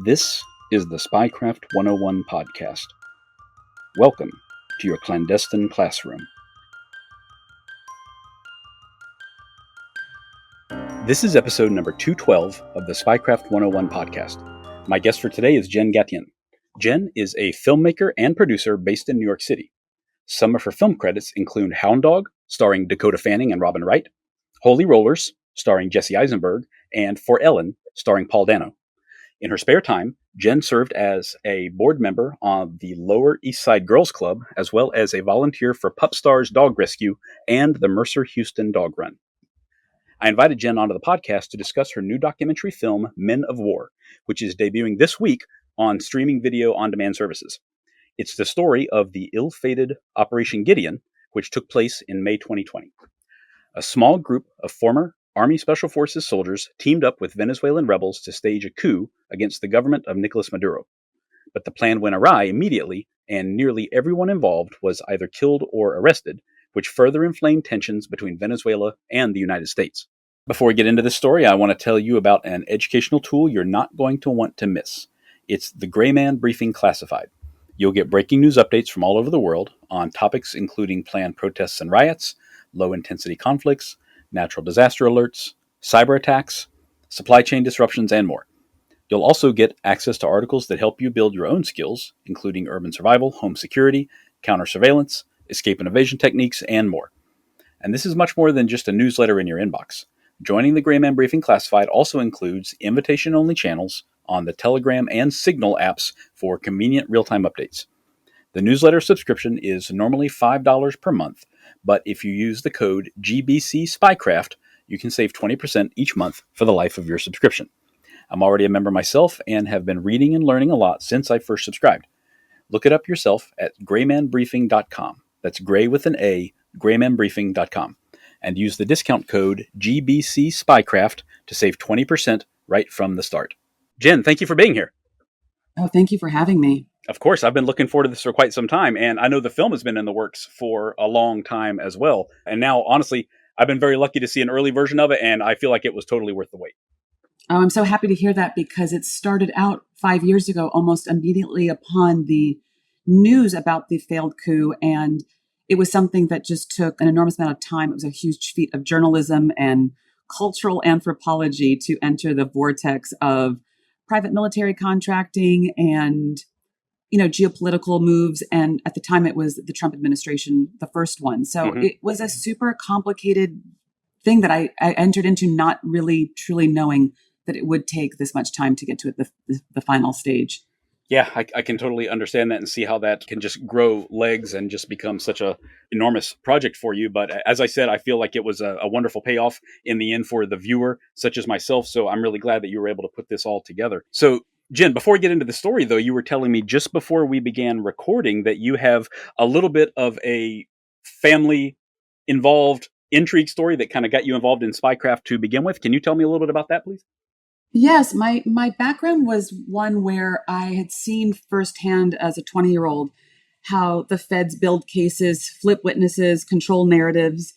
This is the Spycraft 101 podcast. Welcome to your clandestine classroom. This is episode number 212 of the Spycraft 101 podcast. My guest for today is Jen Gatien. Jen is a filmmaker and producer based in New York City. Some of her film credits include Hound Dog, starring Dakota Fanning and Robin Wright, Holy Rollers, starring Jesse Eisenberg, and For Ellen, starring Paul Dano. In her spare time, Jen served as a board member on the Lower East Side Girls Club, as well as a volunteer for Pup Stars Dog Rescue and the Mercer Houston Dog Run. I invited Jen onto the podcast to discuss her new documentary film, Men of War, which is debuting this week on streaming video on-demand services. It's the story of the ill-fated Operation Gideon, which took place in May 2020. A small group of former Army Special Forces soldiers teamed up with Venezuelan rebels to stage a coup against the government of Nicolas Maduro. But the plan went awry immediately, and nearly everyone involved was either killed or arrested, which further inflamed tensions between Venezuela and the United States. Before we get into this story, I want to tell you about an educational tool you're not going to want to miss. It's the Gray Man Briefing Classified. You'll get breaking news updates from all over the world on topics including planned protests and riots, low-intensity conflicts, natural disaster alerts, cyber attacks, supply chain disruptions, and more. You'll also get access to articles that help you build your own skills, including urban survival, home security, counter-surveillance, escape and evasion techniques, and more. And this is much more than just a newsletter in your inbox. Joining the Gray Man Briefing Classified also includes invitation-only channels on the Telegram and Signal apps for convenient real-time updates. The newsletter subscription is normally $5 per month, but if you use the code GBC Spycraft, you can save 20% each month for the life of your subscription. I'm already a member myself and have been reading and learning a lot since I first subscribed. Look it up yourself at graymanbriefing.com. That's gray with an A, graymanbriefing.com. And use the discount code GBC Spycraft to save 20% right from the start. Jen, thank you for being here. Oh, thank you for having me. Of course, I've been looking forward to this for quite some time, and I know the film has been in the works for a long time as well. And now, honestly, I've been very lucky to see an early version of it, and I feel like it was totally worth the wait. Oh, I'm so happy to hear that because it started out 5 years ago, almost immediately upon the news about the failed coup, and it was something that just took an enormous amount of time. It was a huge feat of journalism and cultural anthropology to enter the vortex of private military contracting and geopolitical moves. And at the time, it was the Trump administration, the first one. So It was a super complicated thing that I entered into, not really truly knowing that it would take this much time to get to the final stage. Yeah, I can totally understand that and see how that can just grow legs and just become such a enormous project for you. But as I said, I feel like it was a wonderful payoff in the end for the viewer, such as myself. So I'm really glad that you were able to put this all together. So Jen, before we get into the story, though, you were telling me just before we began recording that you have a little bit of a family-involved intrigue story that kind of got you involved in Spycraft to begin with. Can you tell me a little bit about that, please? Yes, my background was one where I had seen firsthand as a 20-year-old how the feds build cases, flip witnesses, control narratives.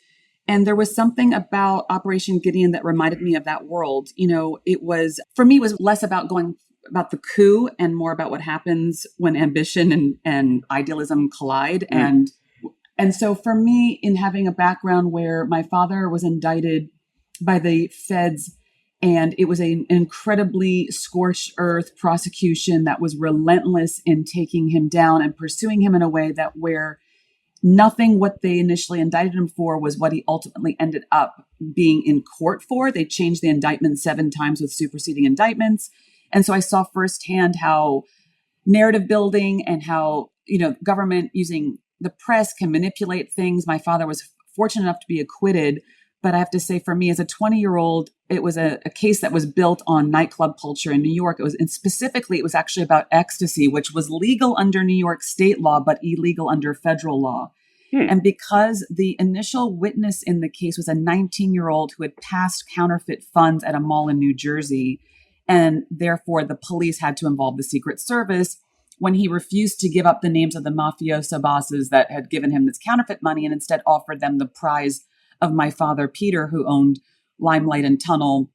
And there was something about Operation Gideon that reminded me of that world. It was less about the coup and more about what happens when ambition and idealism collide. And so for me, in having a background where my father was indicted by the feds, and it was an incredibly scorched earth prosecution that was relentless in taking him down and pursuing him in a way that where nothing what they initially indicted him for was what he ultimately ended up being in court for. They changed the indictment 7 times with superseding indictments. And so I saw firsthand how narrative building and how, government using the press can manipulate things. My father was fortunate enough to be acquitted. But I have to say, for me as a 20-year-old, it was a case that was built on nightclub culture in New York. And specifically, it was actually about ecstasy, which was legal under New York state law, but illegal under federal law. And because the initial witness in the case was a 19-year-old who had passed counterfeit funds at a mall in New Jersey, and therefore the police had to involve the Secret Service when he refused to give up the names of the mafioso bosses that had given him this counterfeit money and instead offered them the prize of my father, Peter, who owned Limelight and Tunnel.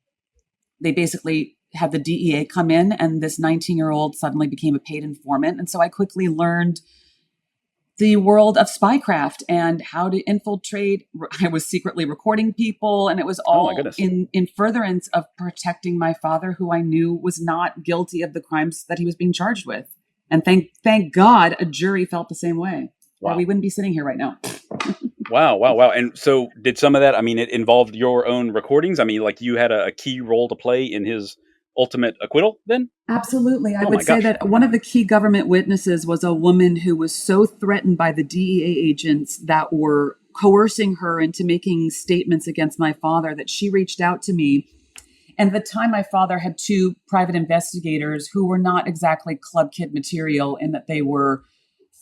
They basically had the DEA come in, and this 19-year-old suddenly became a paid informant. And so I quickly learned the world of spycraft and how to infiltrate. I was secretly recording people, and it was Oh my all goodness. in furtherance of protecting my father, who I knew was not guilty of the crimes that he was being charged with. And thank God a jury felt the same way, or Wow. we wouldn't be sitting here right now. Wow. And so did some of that, I mean, it involved your own recordings? I mean, like you had a key role to play in his ultimate acquittal then? Absolutely. I Oh would my say gosh. that one of the key government witnesses was a woman who was so threatened by the DEA agents that were coercing her into making statements against my father that she reached out to me. And at the time, my father had two private investigators who were not exactly club kid material, in that they were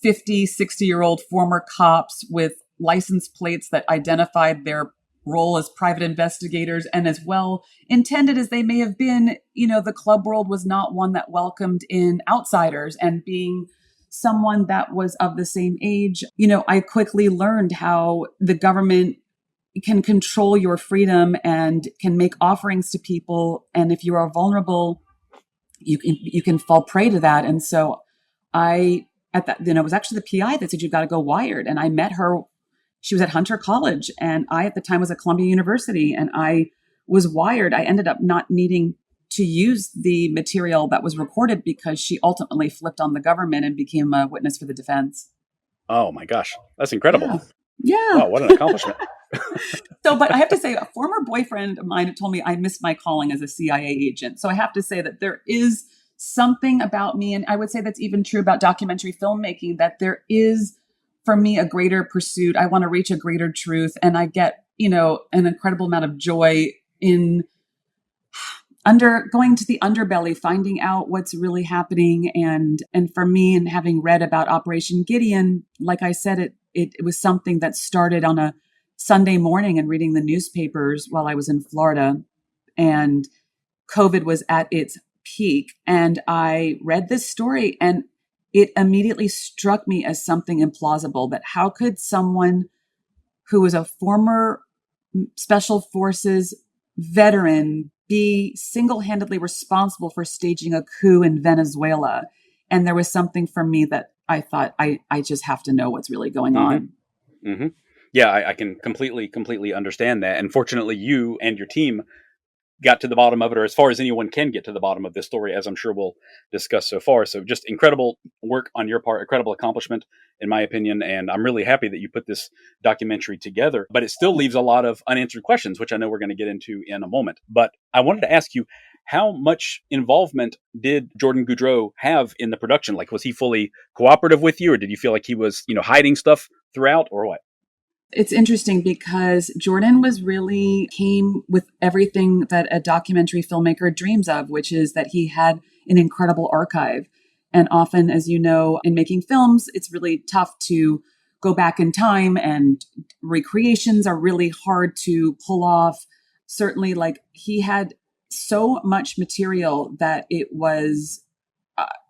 50, 60-year-old former cops with license plates that identified their role as private investigators. And as well intended as they may have been, the club world was not one that welcomed in outsiders. And being someone that was of the same age, I quickly learned how the government can control your freedom and can make offerings to people. And if you are vulnerable, you can fall prey to that. And so it was actually the PI that said, you've got to go wired. And I met her. She was at Hunter College, and I, at the time, was at Columbia University, and I was wired. I ended up not needing to use the material that was recorded because she ultimately flipped on the government and became a witness for the defense. Oh my gosh. That's incredible. Yeah. Wow, what an accomplishment. But I have to say, a former boyfriend of mine told me I missed my calling as a CIA agent. So I have to say that there is something about me, and I would say that's even true about documentary filmmaking, that there is, for me, a greater pursuit. I want to reach a greater truth, and I get, an incredible amount of joy in going to the underbelly, finding out what's really happening. And for me, and having read about Operation Gideon, like I said, it was something that started on a Sunday morning and reading the newspapers while I was in Florida, and COVID was at its peak. And I read this story, and it immediately struck me as something implausible, that how could someone who was a former special forces veteran be single-handedly responsible for staging a coup in Venezuela? And there was something for me that I thought, I just have to know what's really going on. Mm-hmm. Yeah, I can completely understand that. And fortunately, you and your team got to the bottom of it, or as far as anyone can get to the bottom of this story, as I'm sure we'll discuss so far. So just incredible work on your part, incredible accomplishment, in my opinion. And I'm really happy that you put this documentary together, but it still leaves a lot of unanswered questions, which I know we're going to get into in a moment. But I wanted to ask you, how much involvement did Jordan Goudreau have in the production? Like, was he fully cooperative with you, or did you feel like he was, hiding stuff throughout, or what? It's interesting because Jordan came with everything that a documentary filmmaker dreams of, which is that he had an incredible archive. And often, as you know, in making films, it's really tough to go back in time, and recreations are really hard to pull off. Certainly, like, he had so much material that it was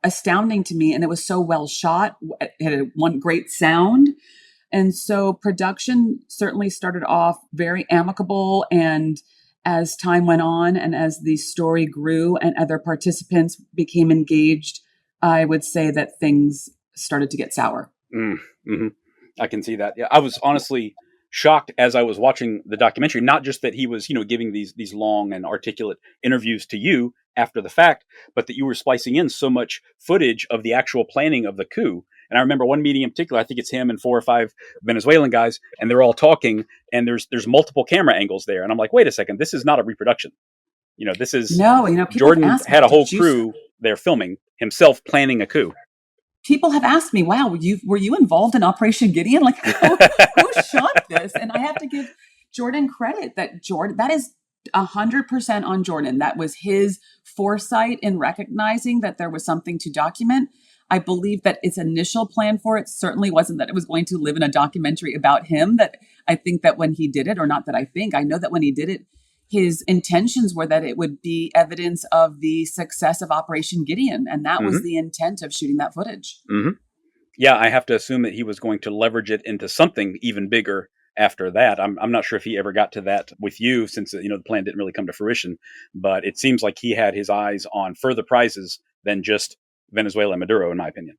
astounding to me. And it was so well shot. It had one great sound. And so production certainly started off very amicable. And as time went on, and as the story grew and other participants became engaged, I would say that things started to get sour. Mm-hmm. I can see that. Yeah, I was honestly shocked as I was watching the documentary, not just that he was, giving these long and articulate interviews to you after the fact, but that you were splicing in so much footage of the actual planning of the coup. And I remember one meeting in particular, I think it's him and 4 or 5 Venezuelan guys, and they're all talking, and there's multiple camera angles there. And I'm like, wait a second, this is not a reproduction. This is Jordan had a whole crew there filming himself planning a coup. People have asked me, wow, were you involved in Operation Gideon? Like, who shot this? And I have to give Jordan credit that is 100% on Jordan. That was his foresight in recognizing that there was something to document. I believe that its initial plan for it certainly wasn't that it was going to live in a documentary about him. That I think that when he did it, or not that I know that when he did it, his intentions were that it would be evidence of the success of Operation Gideon. And that was the intent of shooting that footage. Mm-hmm. Yeah, I have to assume that he was going to leverage it into something even bigger after that. I'm not sure if he ever got to that with you, since the plan didn't really come to fruition. But it seems like he had his eyes on further prizes than just Venezuela and Maduro, in my opinion.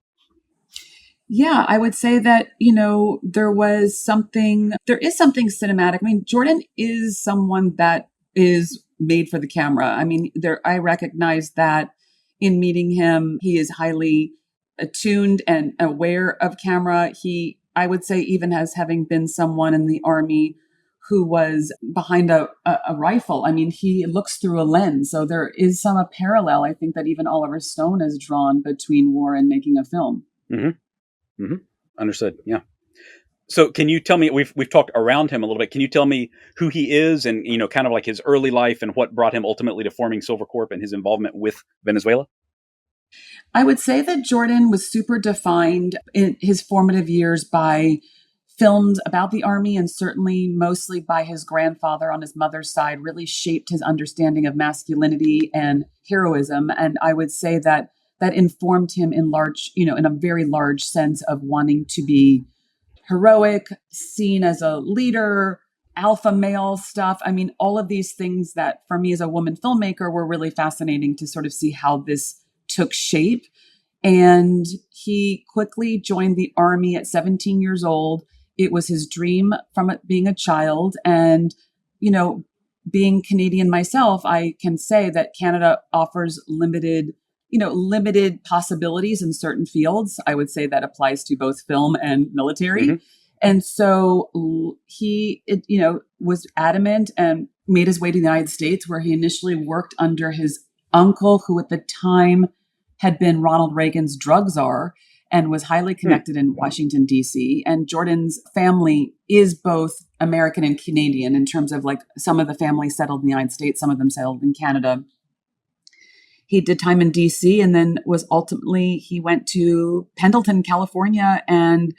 Yeah, I would say that, there is something cinematic. I mean, Jordan is someone that is made for the camera. I mean, I recognize that in meeting him. He is highly attuned and aware of camera. I would say, even as having been someone in the army who was behind a rifle, I mean, he looks through a lens. So there is a parallel, I think, that even Oliver Stone has drawn between war and making a film. Mm-hmm. Mm-hmm. Understood. Yeah. So can you tell me, we've talked around him a little bit. Can you tell me who he is and, kind of like his early life and what brought him ultimately to forming Silvercorp and his involvement with Venezuela? I would say that Jordan was super defined in his formative years by films about the army, and certainly mostly by his grandfather on his mother's side, really shaped his understanding of masculinity and heroism. And I would say that informed him in a very large sense of wanting to be heroic, seen as a leader, alpha male stuff. I mean, all of these things that for me as a woman filmmaker were really fascinating to sort of see how this took shape. And he quickly joined the army at 17 years old. It was his dream from being a child. And, being Canadian myself, I can say that Canada offers limited possibilities in certain fields. I would say that applies to both film and military. Mm-hmm. And so he was adamant and made his way to the United States, where he initially worked under his uncle, who at the time had been Ronald Reagan's drug czar and was highly connected in Washington, D.C. And Jordan's family is both American and Canadian in terms of some of the family settled in the United States, some of them settled in Canada. He did time in D.C. and then he went to Pendleton, California, and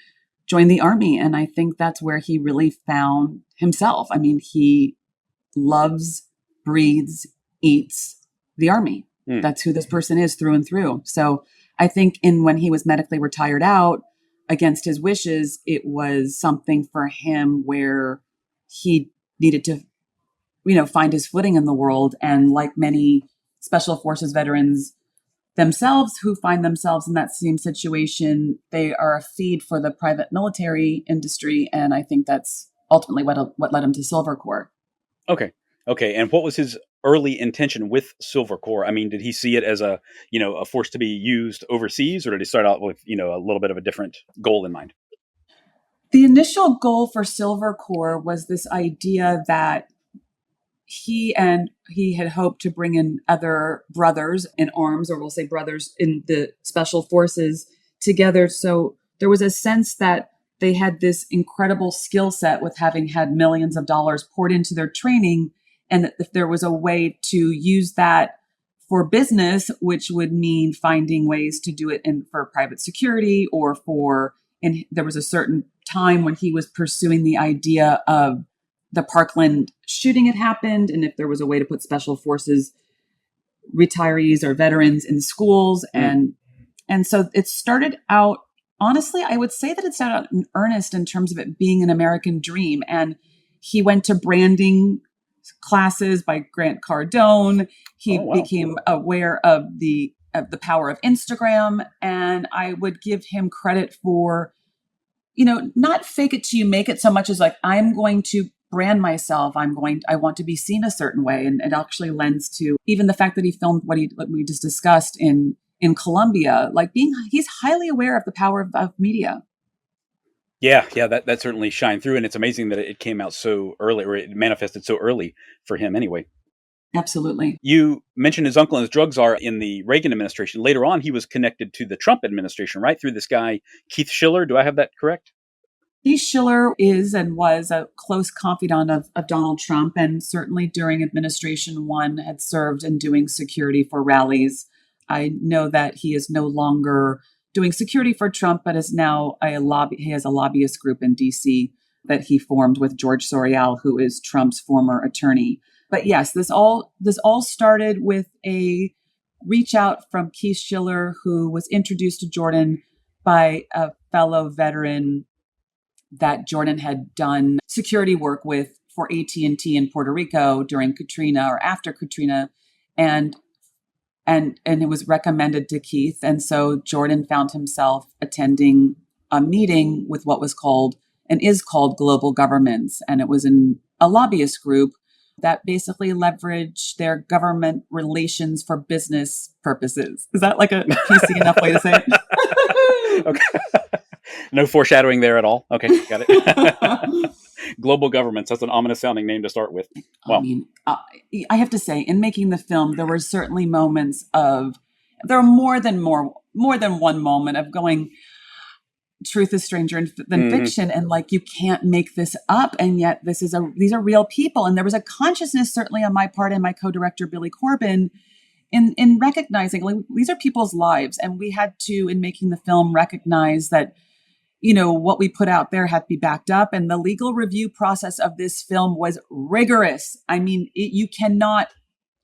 joined the army. And I think that's where he really found himself. I mean, he loves, breathes, eats the army. That's who this person is through and through. So I think when he was medically retired out against his wishes, it was something for him where he needed to, find his footing in the world. And like many Special Forces veterans themselves who find themselves in that same situation, they are a feed for the private military industry. And I think that's ultimately what led him to Silvercorp. Okay. And what was his early intention with Silvercorp? I mean, did he see it as a force to be used overseas, or did he start out with, a little bit of a different goal in mind? The initial goal for Silvercorp was this idea that he had hoped to bring in other brothers in arms, or we'll say brothers in the special forces, together. So there was a sense that they had this incredible skill set with having had millions of dollars poured into their training, and that if there was a way to use that for business, which would mean finding ways to do it for private security and there was a certain time when he was pursuing the idea of the Parkland shooting had happened, and if there was a way to put special forces retirees or veterans in schools. And so it started out, honestly, I would say that it started out in earnest in terms of it being an American dream. And he went to branding classes by Grant Cardone. He became aware of the power of Instagram. And I would give him credit for, not fake it till you make it so much as I'm going to brand myself. I want to be seen a certain way. And it actually lends to even the fact that he filmed what we just discussed in Colombia, he's highly aware of the power of media. Yeah, that certainly shined through. And it's amazing that it came out so early, or it manifested so early for him anyway. Absolutely. You mentioned his uncle and his drug czar in the Reagan administration. Later on, he was connected to the Trump administration, right? Through this guy, Keith Schiller. Do I have that correct? Keith Schiller is and was a close confidant of Donald Trump, and certainly during Administration 1 had served in doing security for rallies. I know that he is no longer doing security for Trump, but is now he has a lobbyist group in DC that he formed with George Sorial, who is Trump's former attorney. But yes, this all started with a reach out from Keith Schiller, who was introduced to Jordan by a fellow veteran that Jordan had done security work with for AT&T in Puerto Rico during Katrina or after Katrina, and it was recommended to Keith. And so Jordan found himself attending a meeting with what was called and is called Global Governments. And it was in a lobbyist group that basically leveraged their government relations for business purposes. Is that like a PC enough way to say it? Okay. No foreshadowing there at all. Okay, got it. Global governments. That's an ominous sounding name to start with. Well, I mean, I have to say, in making the film, there were certainly moments there are more than one moment of going, truth is stranger than fiction. And like, you can't make this up. And yet these are real people. And there was a consciousness, certainly on my part and my co-director, Billy Corbin, in recognizing like, these are people's lives. And we had to, in making the film, recognize that, what we put out there had to be backed up. And the legal review process of this film was rigorous. I mean, you cannot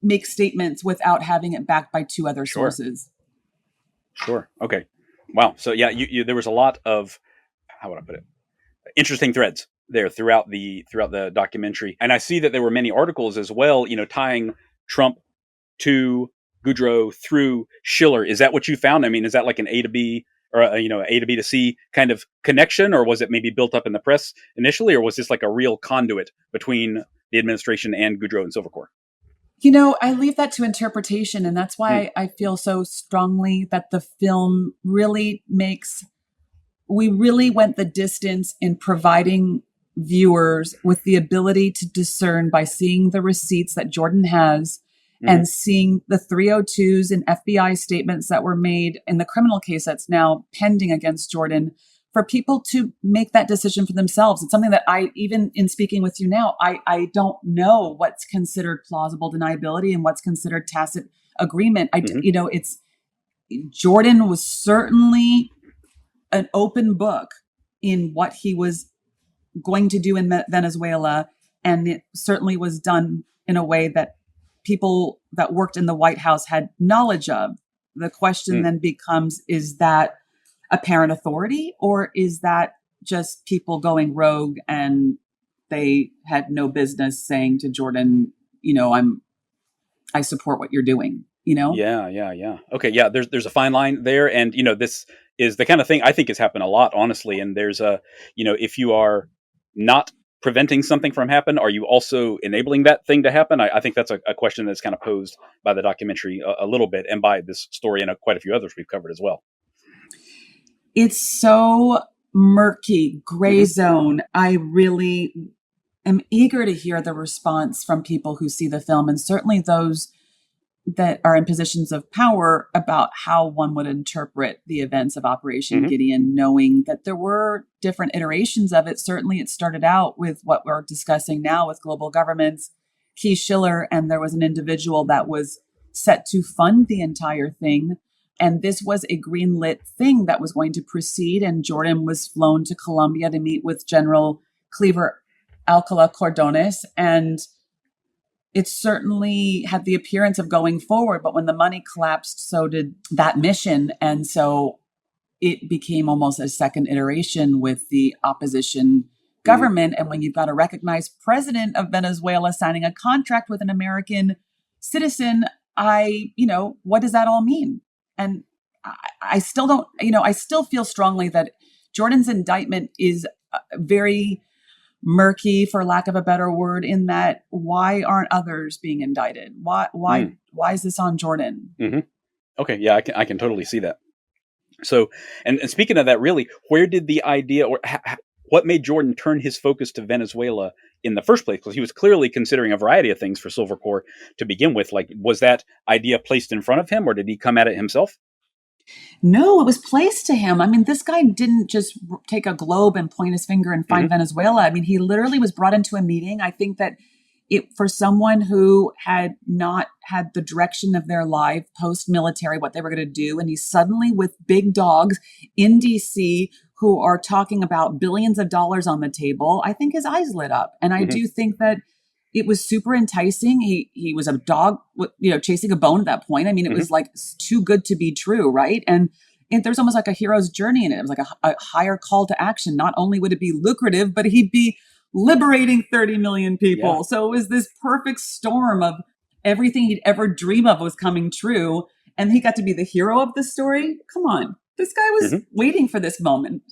make statements without having it backed by two other sources. Sure. Okay. Wow. So yeah, there was a lot of, how would I put it, interesting threads there throughout the documentary. And I see that there were many articles as well, tying Trump to Goudreau through Schiller. Is that what you found? I mean, is that like an A to B or A to B to C kind of connection, or was it maybe built up in the press initially, or was this like a real conduit between the administration and Goudreau and Silvercorp? I leave that to interpretation, and that's why I feel so strongly that the film we really went the distance in providing viewers with the ability to discern by seeing the receipts that Jordan has and seeing the 302s and FBI statements that were made in the criminal case that's now pending against Jordan, for people to make that decision for themselves. It's something that even in speaking with you now, I don't know what's considered plausible deniability and what's considered tacit agreement. Jordan was certainly an open book in what he was going to do in Venezuela. And it certainly was done in a way that people that worked in the White House had knowledge of. The question then becomes, is that apparent authority, or is that just people going rogue and they had no business saying to Jordan, I support what you're doing, Yeah. Okay. Yeah. There's a fine line there. And, this is the kind of thing I think has happened a lot, honestly. And there's if you are not preventing something from happen, are you also enabling that thing to happen? I think that's a question that's kind of posed by the documentary a little bit, and by this story and quite a few others we've covered as well. It's so murky, gray zone. I really am eager to hear the response from people who see the film, and certainly those that are in positions of power, about how one would interpret the events of Operation Gideon, knowing that there were different iterations of it. Certainly it started out with what we're discussing now with global governments, Keith Schiller, and there was an individual that was set to fund the entire thing. And this was a green-lit thing that was going to proceed. And Jordan was flown to Colombia to meet with General Cliver Alcala Cordones. And it certainly had the appearance of going forward. But when the money collapsed, so did that mission. And so it became almost a second iteration with the opposition government. And when you've got a recognized president of Venezuela signing a contract with an American citizen, what does that all mean? And I still don't, I still feel strongly that Jordan's indictment is very murky, for lack of a better word, in that why aren't others being indicted? Why is this on Jordan? Okay. Yeah, I can totally see that. So, and speaking of that, really, where did the idea, or what made Jordan turn his focus to Venezuela in the first place? Because he was clearly considering a variety of things for Silvercorp to begin with. Like, was that idea placed in front of him, or did he come at it himself? No, it was placed to him. I mean, this guy didn't just take a globe and point his finger and find Venezuela. I mean, he literally was brought into a meeting. I think that for someone who had not had the direction of their life post-military, what they were going to do, and he's suddenly with big dogs in DC who are talking about billions of dollars on the table, I think his eyes lit up. And I do think that it was super enticing. He was a dog, chasing a bone at that point. I mean, it was like too good to be true, right? And there's almost like a hero's journey in it. It was like a higher call to action. Not only would it be lucrative, but he'd be liberating 30 million people. Yeah. So it was this perfect storm of everything he'd ever dream of was coming true. And he got to be the hero of the story. Come on. This guy was waiting for this moment.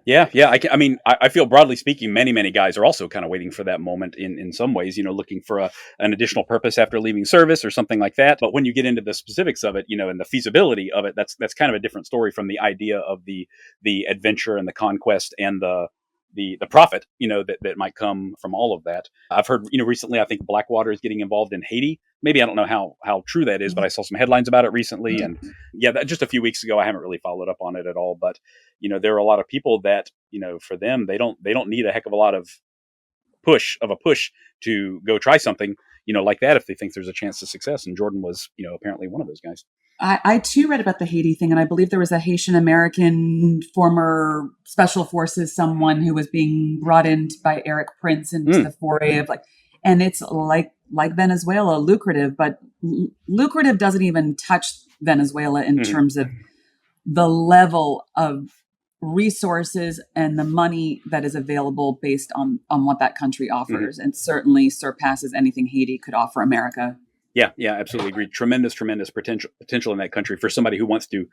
Yeah. I mean, I feel broadly speaking, many guys are also kind of waiting for that moment in some ways, looking for an additional purpose after leaving service or something like that. But when you get into the specifics of it, and the feasibility of it, that's kind of a different story from the idea of the adventure and the conquest and the profit, that might come from all of that. I've heard, recently, I think Blackwater is getting involved in Haiti. Maybe I don't know how true that is, but I saw some headlines about it recently. And just a few weeks ago, I haven't really followed up on it at all. But, there are a lot of people that, for them, they don't need a heck of a lot of push to go try something, like that if they think there's a chance of success. And Jordan was, apparently one of those guys. I too read about the Haiti thing, and I believe there was a Haitian American former special forces, someone who was being brought in by Eric Prince into the foray of and it's like Venezuela, lucrative, but lucrative doesn't even touch Venezuela in terms of the level of resources and the money that is available based on what that country offers, and certainly surpasses anything Haiti could offer America. Yeah, absolutely agree. Tremendous potential in that country for somebody who wants to,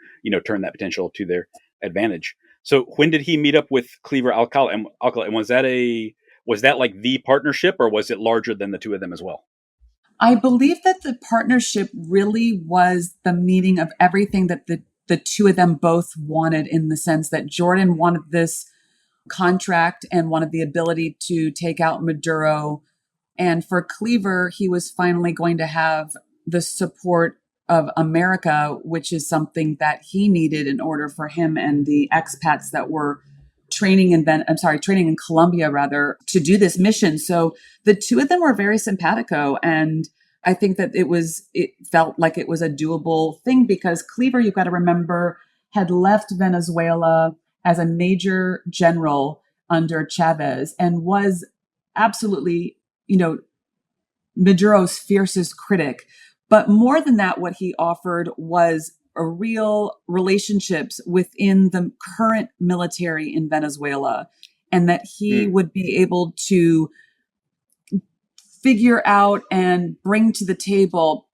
turn that potential to their advantage. So when did he meet up with Cliver Alcala? And was that like the partnership, or was it larger than the two of them as well? I believe that the partnership really was the meeting of everything that the two of them both wanted, in the sense that Jordan wanted this contract and wanted the ability to take out Maduro. And for Cliver, he was finally going to have the support of America, which is something that he needed in order for him and the expats that were training in Colombia, rather, to do this mission. So the two of them were very simpatico. And I think that it felt like it was a doable thing, because Cliver, you've got to remember, had left Venezuela as a major general under Chavez and was absolutely, Maduro's fiercest critic. But more than that, what he offered was a real relationships within the current military in Venezuela, and that he would be able to figure out and bring to the table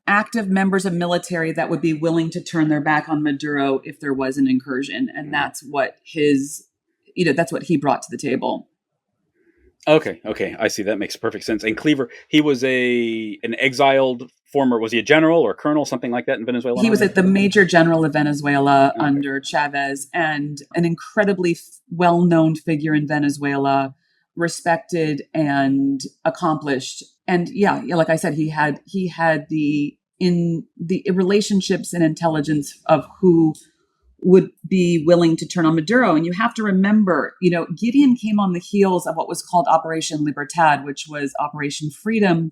active members of military that would be willing to turn their back on Maduro if there was an incursion. And that's what that's what he brought to the table. Okay, I see. That makes perfect sense. And Cliver, he was an exiled former, was he a general or a colonel, something like that in Venezuela? He was the major general of Venezuela under Chavez, and an incredibly well-known figure in Venezuela, respected and accomplished. And like I said, he had the relationships and intelligence of who would be willing to turn on Maduro. And you have to remember, Gideon came on the heels of what was called Operation Libertad, which was Operation Freedom,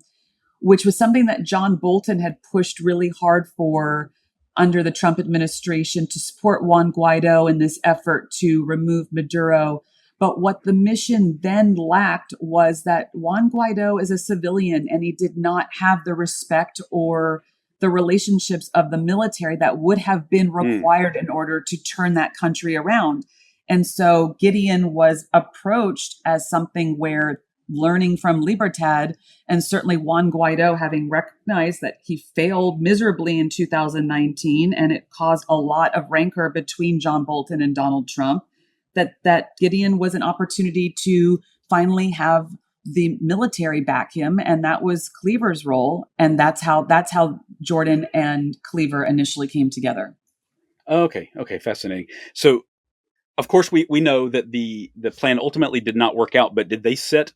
which was something that John Bolton had pushed really hard for under the Trump administration to support Juan Guaidó in this effort to remove Maduro. But what the mission then lacked was that Juan Guaidó is a civilian, and he did not have the respect or the relationships of the military that would have been required in order to turn that country around. And so Gideon was approached as something where, learning from Libertad, and certainly Juan Guaidó having recognized that he failed miserably in 2019, and it caused a lot of rancor between John Bolton and Donald Trump, that Gideon was an opportunity to finally have the military back him, and that was Cliver's role, and that's how Jordan and Cliver initially came together. Okay, fascinating. So, of course, we know that the plan ultimately did not work out, but did they set,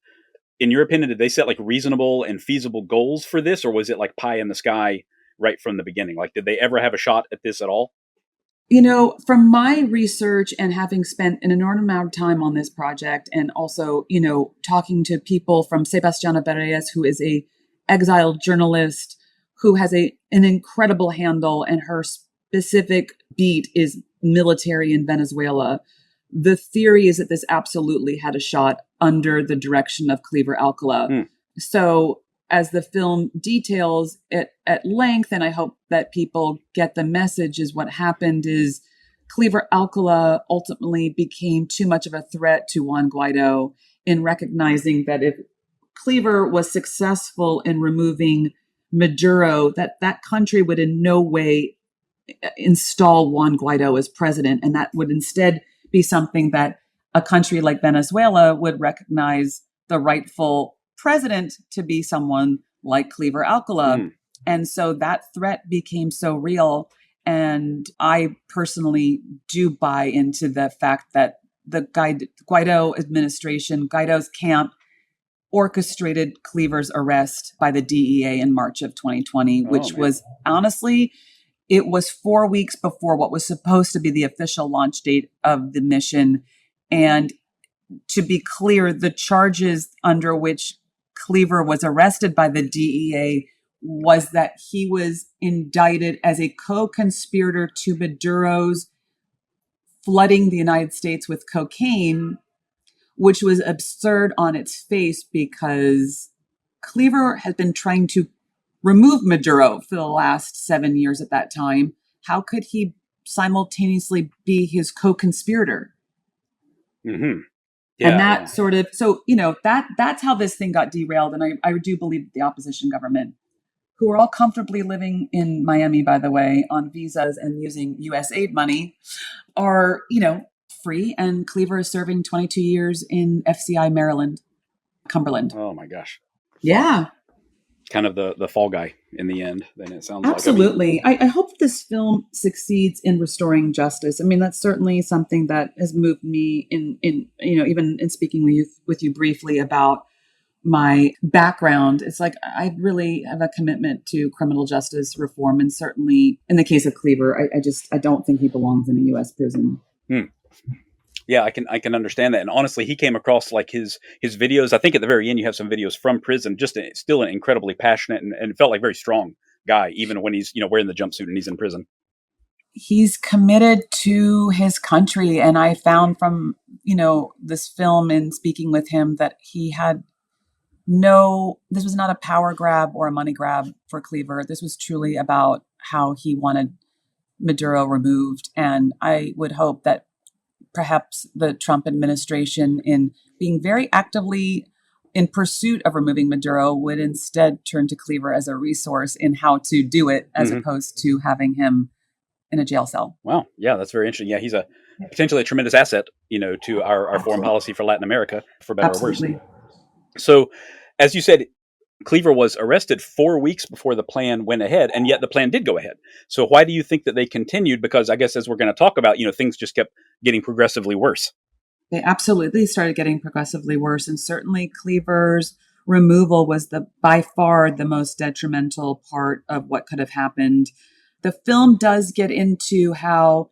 in your opinion, like reasonable and feasible goals for this, or was it like pie in the sky right from the beginning? Like, did they ever have a shot at this at all? From my research and having spent an enormous amount of time on this project, and also, talking to people from Sebastiana Berries, who is a exiled journalist who has an incredible handle, and her specific beat is military in Venezuela. The theory is that this absolutely had a shot under the direction of Cliver Alcala. So as the film details it at length, and I hope that people get the message, is what happened is Cliver Alcala ultimately became too much of a threat to Juan Guaidó in recognizing that if Cliver was successful in removing Maduro, that country would in no way install Juan Guaidó as president. And that would instead be something that a country like Venezuela would recognize the rightful president to be someone like Cliver Alcala. Mm. And so that threat became so real. And I personally do buy into the fact that the Guaidó administration, Guaidó's camp, orchestrated Cliver's arrest by the DEA in March of 2020, which was honestly, it was 4 weeks before what was supposed to be the official launch date of the mission. And to be clear, the charges under which Cliver was arrested by the DEA was that he was indicted as a co-conspirator to Maduro's flooding the United States with cocaine, which was absurd on its face because Cliver had been trying to remove Maduro for the last 7 years at that time. How could he simultaneously be his co-conspirator? Mm-hmm. Yeah, and that sort of, so, you know, that's how this thing got derailed. And I do believe the opposition government, who are all comfortably living in Miami, by the way, on visas and using US aid money, are, you know, free. And Cliver is serving 22 years in FCI, Maryland, Cumberland. Oh my gosh. Yeah. Kind of the fall guy in the end, then it sounds absolutely. Like. I hope this film succeeds in restoring justice. I mean, that's certainly something that has moved me in you know, even in speaking with you briefly about my background. It's like I really have a commitment to criminal justice reform, and certainly in the case of Cliver, I don't think he belongs in a U.S. prison. Yeah, I can understand that. And honestly, he came across like his videos. I think at the very end, you have some videos from prison, just still an incredibly passionate and felt like very strong guy, even when he's, you know, wearing the jumpsuit and he's in prison. He's committed to his country. And I found from, you know, this film and speaking with him that he had this was not a power grab or a money grab for Cliver. This was truly about how he wanted Maduro removed. And I would hope that perhaps the Trump administration, in being very actively in pursuit of removing Maduro, would instead turn to Cliver as a resource in how to do it, as opposed to having him in a jail cell. Wow. Yeah, that's very interesting. Yeah, he's potentially a tremendous asset, you know, to our foreign policy for Latin America, for better or worse. So, as you said, Cliver was arrested 4 weeks before the plan went ahead, and yet the plan did go ahead. So why do you think that they continued? Because I guess as we're going to talk about, you know, things just kept getting progressively worse. They absolutely started getting progressively worse. And certainly Cliver's removal was by far the most detrimental part of what could have happened. The film does get into how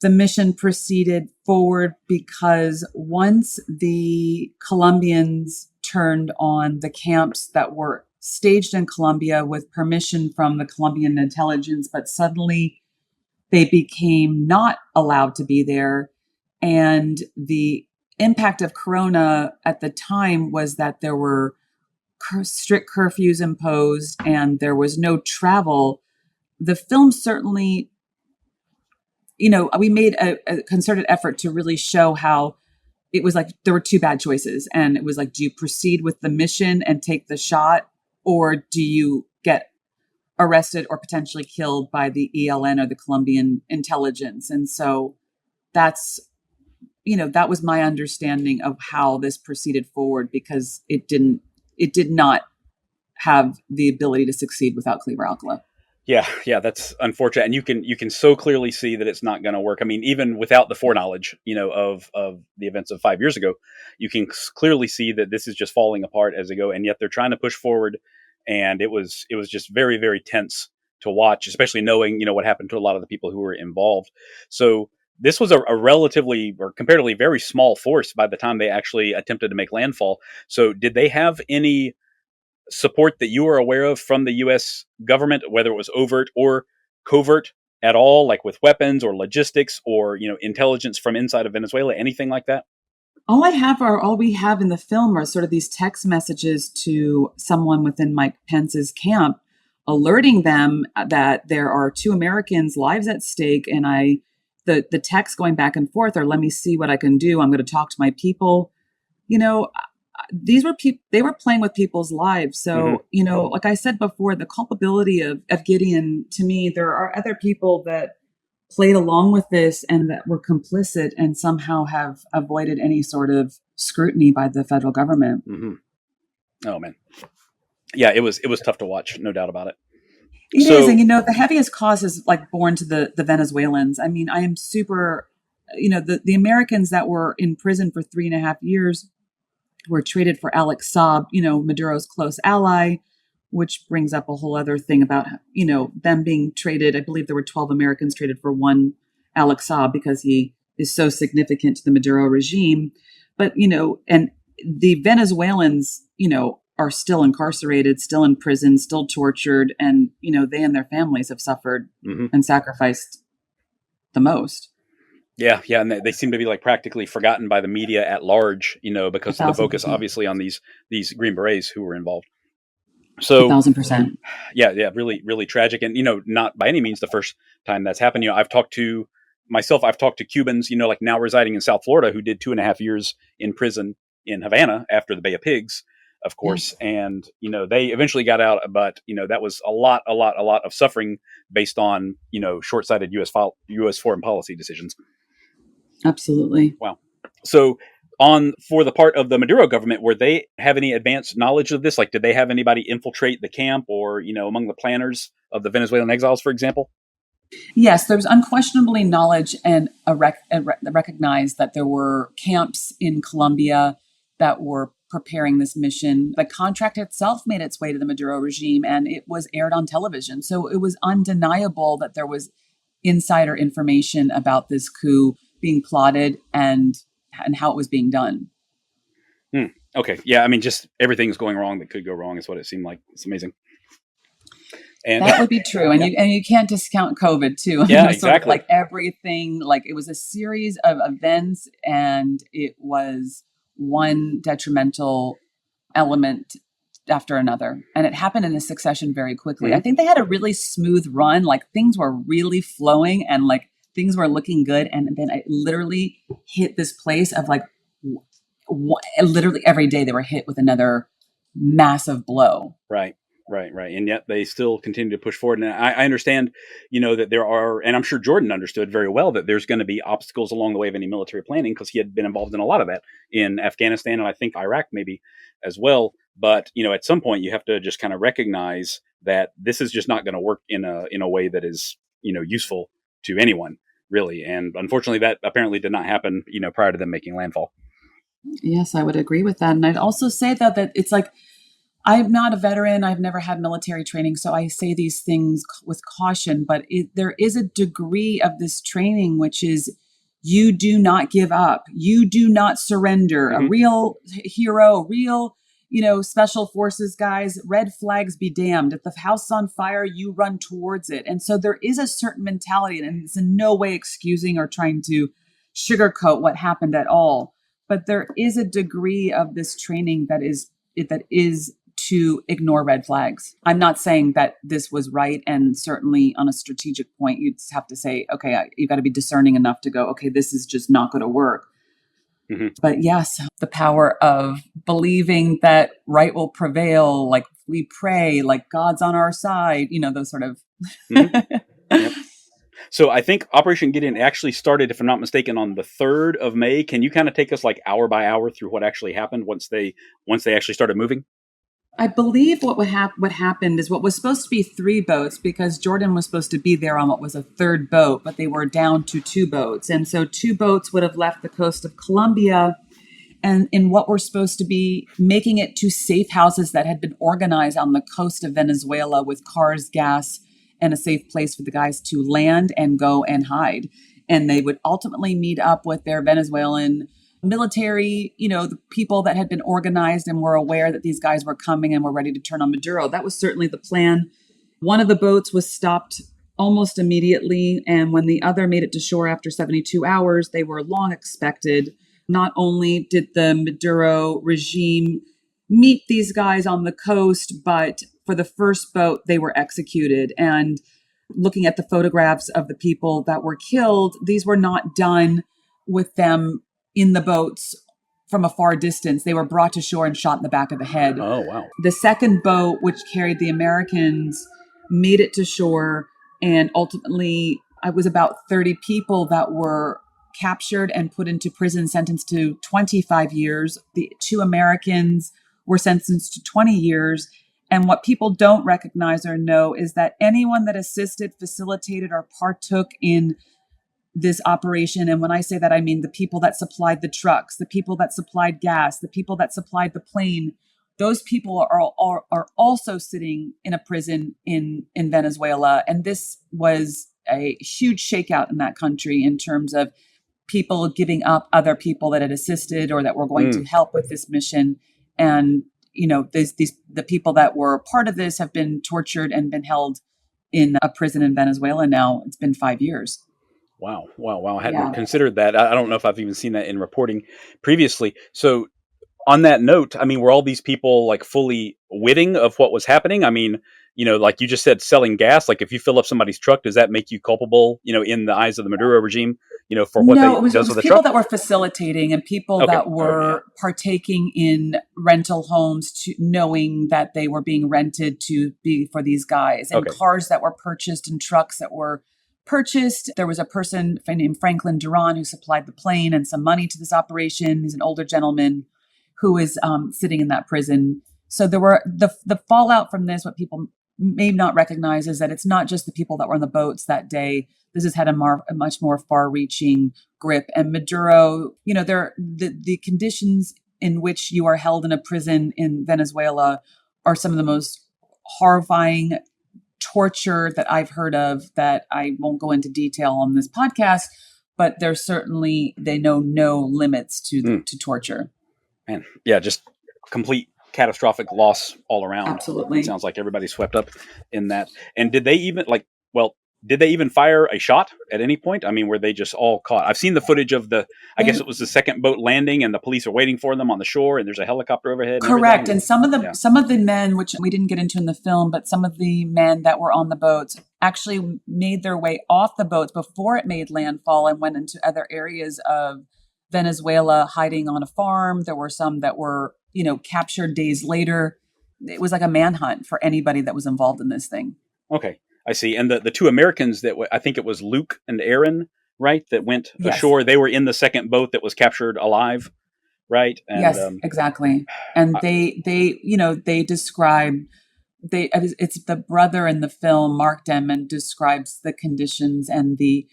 the mission proceeded forward because once the Colombians turned on the camps that were staged in Colombia with permission from the Colombian intelligence, but suddenly they became not allowed to be there. And the impact of Corona at the time was that there were strict curfews imposed and there was no travel. The film certainly, you know, we made a concerted effort to really show how it was like there were two bad choices. And it was like, do you proceed with the mission and take the shot, or do you get arrested or potentially killed by the ELN or the Colombian intelligence? And so that's, you know, that was my understanding of how this proceeded forward, because it did not have the ability to succeed without Cliver Alcala. Yeah, that's unfortunate. And you can so clearly see that it's not going to work. I mean, even without the foreknowledge, you know, of the events of 5 years ago, you can clearly see that this is just falling apart as they go. And yet they're trying to push forward. And it was just very, very tense to watch, especially knowing, you know, what happened to a lot of the people who were involved. So this was a relatively or comparatively very small force by the time they actually attempted to make landfall. So did they have any support that you are aware of from the U.S. government, whether it was overt or covert at all, like with weapons or logistics or, you know, intelligence from inside of Venezuela, anything like that? All we have in the film are sort of these text messages to someone within Mike Pence's camp, alerting them that there are 2 Americans' lives at stake. And the text going back and forth, or let me see what I can do. I'm going to talk to my people. These were people, they were playing with people's lives. So, like I said before, the culpability of Gideon, to me, there are other people that played along with this and that were complicit and somehow have avoided any sort of scrutiny by the federal government. Oh man. Yeah, it was tough to watch, no doubt about it. It is. And, the heaviest cost is like borne to the Venezuelans. I mean, I am super, the Americans that were in prison for 3.5 years were traded for Alex Saab, Maduro's close ally, which brings up a whole other thing about, them being traded. I believe there were 12 Americans traded for one Alex Saab because he is so significant to the Maduro regime. But, and the Venezuelans, are still incarcerated, still in prison, still tortured. And, they and their families have suffered and sacrificed the most. Yeah. And they seem to be like practically forgotten by the media at large, because of the focus, obviously, on these Green Berets who were involved. So 1,000%. Yeah. Really, really tragic. And, not by any means the first time that's happened. I've talked to Cubans, like now residing in South Florida, who did 2.5 years in prison in Havana after the Bay of Pigs, of course. Yes. And, they eventually got out, but, that was a lot of suffering based on, short-sighted U.S. foreign policy decisions. Absolutely. Wow. So for the part of the Maduro government, were they have any advanced knowledge of this? Like, did they have anybody infiltrate the camp or, among the planners of the Venezuelan exiles, for example? Yes, there was unquestionably knowledge and recognized that there were camps in Colombia that were preparing this mission. The contract itself made its way to the Maduro regime and it was aired on television. So it was undeniable that there was insider information about this coup being plotted and how it was being done. Okay. Yeah. I mean, just everything's going wrong that could go wrong is what it seemed like. It's amazing. And that would be true. And you can't discount COVID too. Yeah, exactly. Like everything, like it was a series of events and it was one detrimental element after another. And it happened in a succession very quickly. I think they had a really smooth run. Like things were really flowing and like things were looking good. And then I literally hit this place of like, literally every day they were hit with another massive blow. Right. And yet they still continue to push forward. And I understand, that there are, and I'm sure Jordan understood very well that there's going to be obstacles along the way of any military planning because he had been involved in a lot of that in Afghanistan and I think Iraq maybe as well. But, at some point you have to just kind of recognize that this is just not going to work in a way that is, useful to anyone really. And unfortunately that apparently did not happen, prior to them making landfall. Yes, I would agree with that. And I'd also say that it's like, I'm not a veteran. I've never had military training, so I say these things with caution. But there is a degree of this training, which is you do not give up. You do not surrender. A real hero, real, special forces guys, red flags be damned. If the house is on fire, you run towards it. And so there is a certain mentality, and it's in no way excusing or trying to sugarcoat what happened at all. But there is a degree of this training that is to ignore red flags. I'm not saying that this was right. And certainly on a strategic point, you just have to say, okay, you got to be discerning enough to go, okay, this is just not going to work. But yes, the power of believing that right will prevail, like we pray, like God's on our side, those sort of. Yep. So I think Operation Gideon actually started, if I'm not mistaken, on the 3rd of May. Can you kind of take us like hour by hour through what actually happened once they actually started moving? I believe what happened is what was supposed to be 3 boats, because Jordan was supposed to be there on what was a 3rd boat, but they were down to 2 boats. And so 2 boats would have left the coast of Colombia and in what were supposed to be making it to safe houses that had been organized on the coast of Venezuela with cars, gas, and a safe place for the guys to land and go and hide. And they would ultimately meet up with their Venezuelan military, the people that had been organized and were aware that these guys were coming and were ready to turn on Maduro. That was certainly the plan. One of the boats was stopped almost immediately. And when the other made it to shore after 72 hours, they were long expected. Not only did the Maduro regime meet these guys on the coast, but for the first boat, they were executed. And looking at the photographs of the people that were killed, these were not done with them in the boats from a far distance. They were brought to shore and shot in the back of the head. Oh, wow. The second boat, which carried the Americans, made it to shore, and ultimately it was about 30 people that were captured and put into prison, sentenced to 25 years. The 2 Americans were sentenced to 20 years. And what people don't recognize or know is that anyone that assisted, facilitated, or partook in this operation, and when I say that, I mean the people that supplied the trucks, the people that supplied gas, the people that supplied the plane, those people are also sitting in a prison in Venezuela. And this was a huge shakeout in that country in terms of people giving up other people that had assisted or that were going to help with this mission. And, the people that were part of this have been tortured and been held in a prison in Venezuela now. It's been 5 years. Wow. I hadn't considered that. I don't know if I've even seen that in reporting previously. So on that note, I mean, were all these people like fully witting of what was happening? I mean, like you just said, selling gas, like if you fill up somebody's truck, does that make you culpable, in the eyes of the Maduro regime, for what it was with the people truck? that were facilitating and people that were partaking in rental homes, knowing that they were being rented to be for these guys, and cars that were purchased and trucks that were purchased. There was a person named Franklin Duran who supplied the plane and some money to this operation. He's an older gentleman who is sitting in that prison. So there were the fallout from this. What people may not recognize is that it's not just the people that were on the boats that day. This has had a much more far-reaching grip. And Maduro, the conditions in which you are held in a prison in Venezuela are some of the most horrifying torture that I've heard of, that I won't go into detail on this podcast, but they know no limits to torture. Man, yeah, just complete catastrophic loss all around. Absolutely. It sounds like everybody's swept up in that. And did they even fire a shot at any point? I mean, were they just all caught? I've seen the footage of I guess it was the second boat landing and the police are waiting for them on the shore and there's a helicopter overhead. Correct. And some of the men, which we didn't get into in the film, but some of the men that were on the boats actually made their way off the boats before it made landfall and went into other areas of Venezuela, hiding on a farm. There were some that were, captured days later. It was like a manhunt for anybody that was involved in this thing. Okay, I see. And the 2 Americans I think it was Luke and Aaron, right, that went ashore. They were in the second boat that was captured alive, right? And, yes, exactly. And they describe. It's the brother in the film, Mark Denman, describes the conditions and the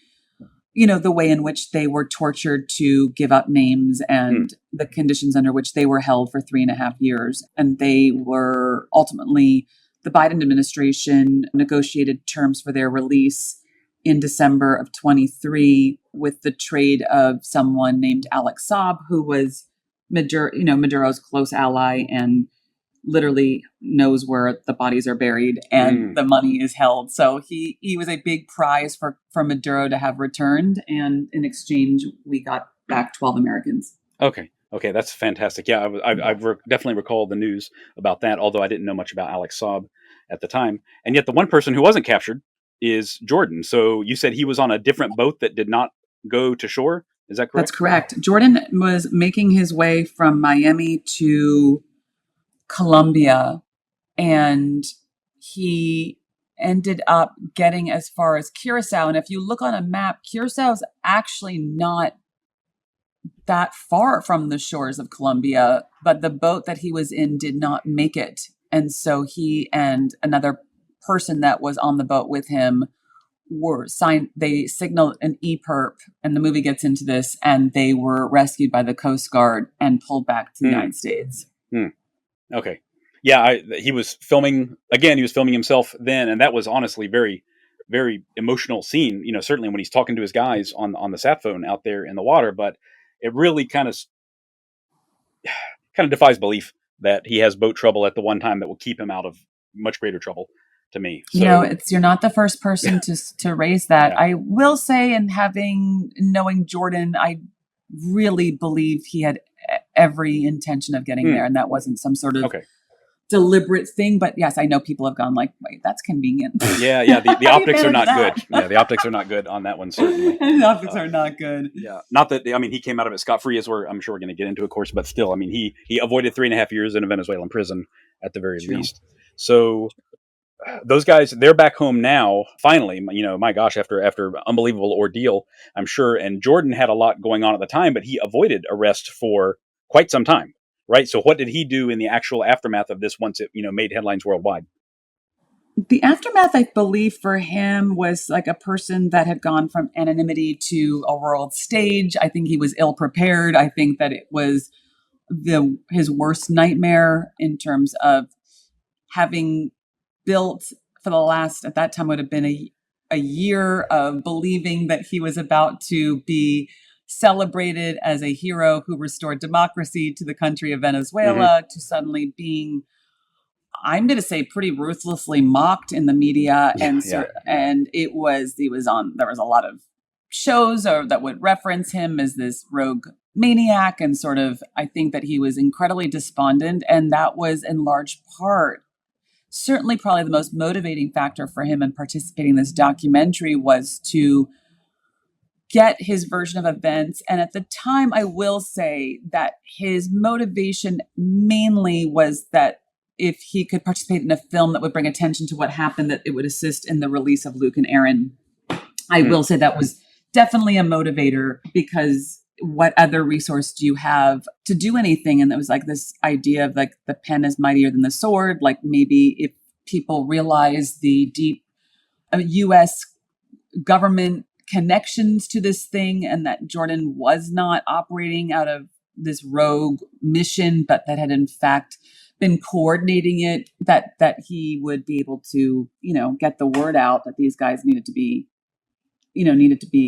way in which they were tortured to give up names and the conditions under which they were held for 3.5 years. And they were ultimately, the Biden administration negotiated terms for their release in December of 23 with the trade of someone named Alex Saab, who was Maduro's close ally and literally knows where the bodies are buried and the money is held. So he was a big prize for Maduro to have returned. And in exchange, we got back 12 Americans. Okay. That's fantastic. Yeah, I definitely recall the news about that, although I didn't know much about Alex Saab at the time. And yet the one person who wasn't captured is Jordan. So you said he was on a different boat that did not go to shore. Is that correct? That's correct. Jordan was making his way from Miami to Colombia, and he ended up getting as far as Curacao. And if you look on a map, Curacao is actually not that far from the shores of Colombia, but the boat that he was in did not make it. And so he and another person that was on the boat with him they signaled an EPIRP, and the movie gets into this, and they were rescued by the Coast Guard and pulled back to the United States. Okay. Yeah, he was filming himself then, and that was honestly very, very emotional scene, certainly when he's talking to his guys on the sat phone out there in the water, but it really kind of defies belief that he has boat trouble at the one time that will keep him out of much greater trouble to me. So, you're not the first person to raise that. Yeah. I will say, knowing Jordan, I really believe he had every intention of getting there, and that wasn't some sort of deliberate thing. But yes, I know people have gone like, wait, that's convenient. Yeah. The optics are not good. Yeah, the optics are not good on that one, certainly. The optics are not good. Yeah. Not that, I mean, he came out of it scot-free, as I'm sure we're going to get into, of course, but still, I mean, he avoided 3.5 years in a Venezuelan prison at the very least. So those guys, they're back home now, finally, my gosh, after unbelievable ordeal, I'm sure. And Jordan had a lot going on at the time, but he avoided arrest for quite some time, right? So what did he do in the actual aftermath of this once it, made headlines worldwide? The aftermath, I believe, for him was like a person that had gone from anonymity to a world stage. I think he was ill prepared. I think that it was his worst nightmare in terms of having built for the last, at that time would have been a year of believing that he was about to be celebrated as a hero who restored democracy to the country of Venezuela, to suddenly being, I'm going to say, pretty ruthlessly mocked in the media. And there was a lot of shows that would reference him as this rogue maniac. And sort of, I think that he was incredibly despondent. And that was in large part, certainly probably the most motivating factor for him in participating in this documentary, was to get his version of events. And at the time, I will say that his motivation mainly was that if he could participate in a film that would bring attention to what happened, that it would assist in the release of Luke and Aaron. I will say that was definitely a motivator, because what other resource do you have to do anything? And that was like this idea of like the pen is mightier than the sword. Like maybe if people realize the deep U.S. government connections to this thing, and that Jordan was not operating out of this rogue mission, but that had in fact been coordinating it, that he would be able to, get the word out that these guys needed to be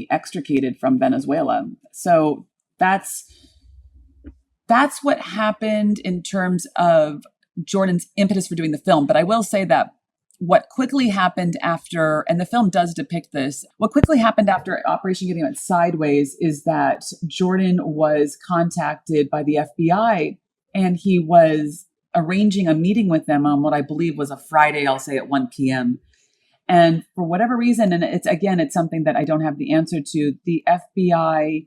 extricated from Venezuela. So that's what happened in terms of Jordan's impetus for doing the film. But I will say that what quickly happened after, and the film does depict this, what quickly happened after Operation Gideon went sideways is that Jordan was contacted by the FBI, and he was arranging a meeting with them on what I believe was a Friday, I'll say at 1 p.m. And for whatever reason, and it's something that I don't have the answer to, the FBI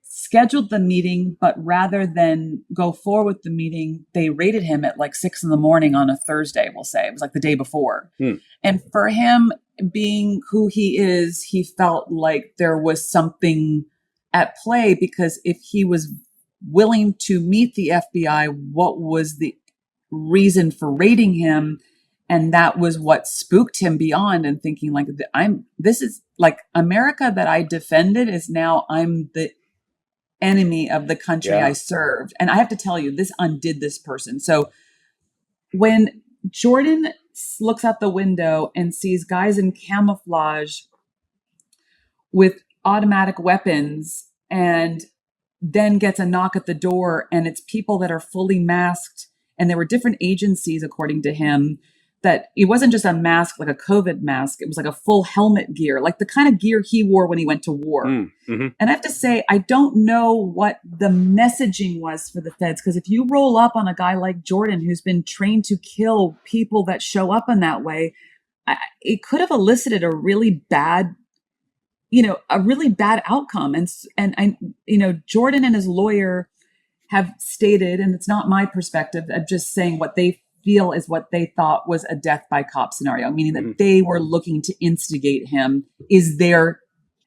scheduled the meeting, but rather than go forward with the meeting, they raided him at like 6 a.m. on a Thursday, we'll say. It was like the day before. And for him, being who he is, he felt like there was something at play, because if he was willing to meet the FBI, what was the reason for raiding him? And that was what spooked him beyond, and thinking like, this is like America that I defended is now I'm the enemy of the country I served. And I have to tell you, this undid this person. So when Jordan looks out the window and sees guys in camouflage with automatic weapons, and then gets a knock at the door, and it's people that are fully masked, and there were different agencies, according to him, that it wasn't just a mask, like a COVID mask. It was like a full helmet gear, like the kind of gear he wore when he went to war. And I have to say, I don't know what the messaging was for the feds, because if you roll up on a guy like Jordan, who's been trained to kill people that show up in that way, it could have elicited a really bad outcome. And Jordan and his lawyer have stated, and it's not my perspective, I'm just saying what they feel is what they thought was a death by cop scenario, meaning that they were looking to instigate him, is their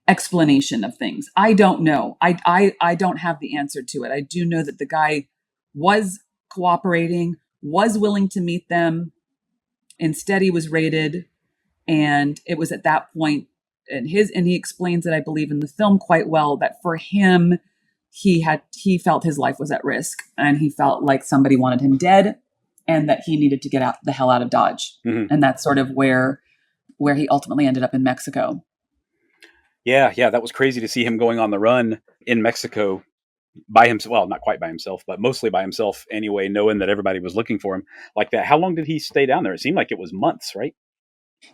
explanation of things. I don't know. I don't have the answer to it. I do know that the guy was cooperating, was willing to meet them. Instead, he was raided. And it was at that point, and he explains it, I believe, in the film quite well, that for him, he felt his life was at risk, and he felt like somebody wanted him dead, and that he needed to get the hell out of Dodge. And that's sort of where he ultimately ended up in Mexico. Yeah, that was crazy to see him going on the run in Mexico by himself. Well, not quite by himself, but mostly by himself anyway, knowing that everybody was looking for him like that. How long did he stay down there? It seemed like it was months, right?